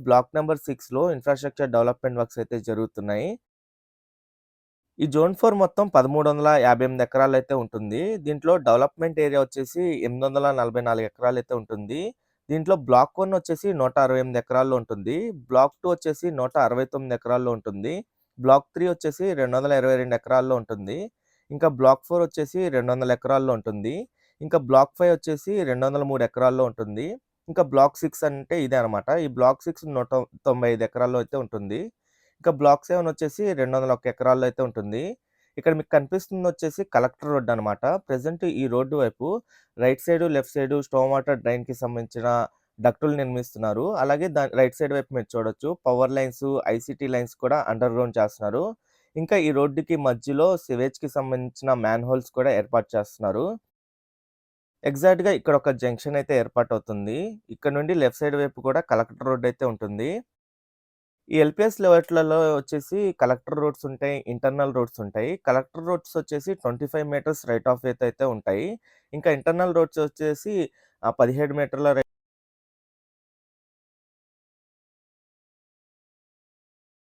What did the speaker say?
Black number 6లో infrastructure development works అయితే జరుగుతున్నాయి. ఈ జోన్ 4 మొత్తం 1358 ఎకరాలైతే ఉంటుంది. దీంట్లో డెవలప్‌మెంట్ ఏరియా వచ్చేసి 844 ఎకరాలైతే ఉంటుంది. దీంట్లో బ్లాక్ 1 వచ్చేసి 168 ఎకరాల్లో ఉంటుంది. బ్లాక్ 2 వచ్చేసి 169 ఎకరాల్లో ఉంటుంది. బ్లాక్ 3 వచ్చేసి 222 ఎకరాల్లో ఉంటుంది. ఇంకా బ్లాక్ 4 వచ్చేసి 200 ఎకరాల్లో ఉంటుంది. ఇంకా బ్లాక్ 5 వచ్చేసి 203 ఎకరాల్లో ఉంటుంది. ఇంకా బ్లాక్ 6 అంటే ఇదే అనమాట. ఈ బ్లాక్ 6 195 ఎకరాల్లో అయితే ఉంటుంది. ఇంకా బ్లాక్ 7 వచ్చేసి 201 ఎకరాల్లో అయితే ఉంటుంది. ఇక్కడ మీకు కనిపిస్తుందొచ్చేసి కలెక్టర్ రోడ్ అనమాట. ప్రెజెంట్ ఈ రోడ్డు వైపు right side, left side storm water డ్రైన్‌కి సంబంధించిన డక్టులు నిర్మిస్తున్నారు. అలాగే రైట్ సైడ్ వైపు మీరు చూడొచ్చు పవర్ లైన్స్, ఐసీటీ లైన్స్ కూడా అండర్ గ్రౌండ్ చేస్తున్నారు. ఇంకా ఈ రోడ్డుకి మధ్యలో సివేజ్‌కి సంబంధించిన మ్యాన్ హోల్స్ కూడా ఏర్పాటు చేస్తున్నారు. ఎగ్జాక్ట్‌గా ఇక్కడ ఒక జంక్షన్ అయితే ఏర్పాటవుతుంది. ఇక్కడ నుండి లెఫ్ట్ సైడ్ వైపు కూడా కలెక్టర్ రోడ్ అయితే ఉంటుంది. ఈ ఎల్‌పీఎస్ లేఅవుట్‌లలో వచ్చేసి కలెక్టర్ రోడ్స్ ఉంటాయి. ఇంటర్నల్ రోడ్స్ ఉంటాయి. కలెక్టర్ రోడ్స్ వచ్చేసి 25 మీటర్స్ రైట్ ఆఫ్ వేతో అయితే ఉంటాయి. ఇంకా ఇంటర్నల్ రోడ్స్ వచ్చేసి 17 మీటర్ల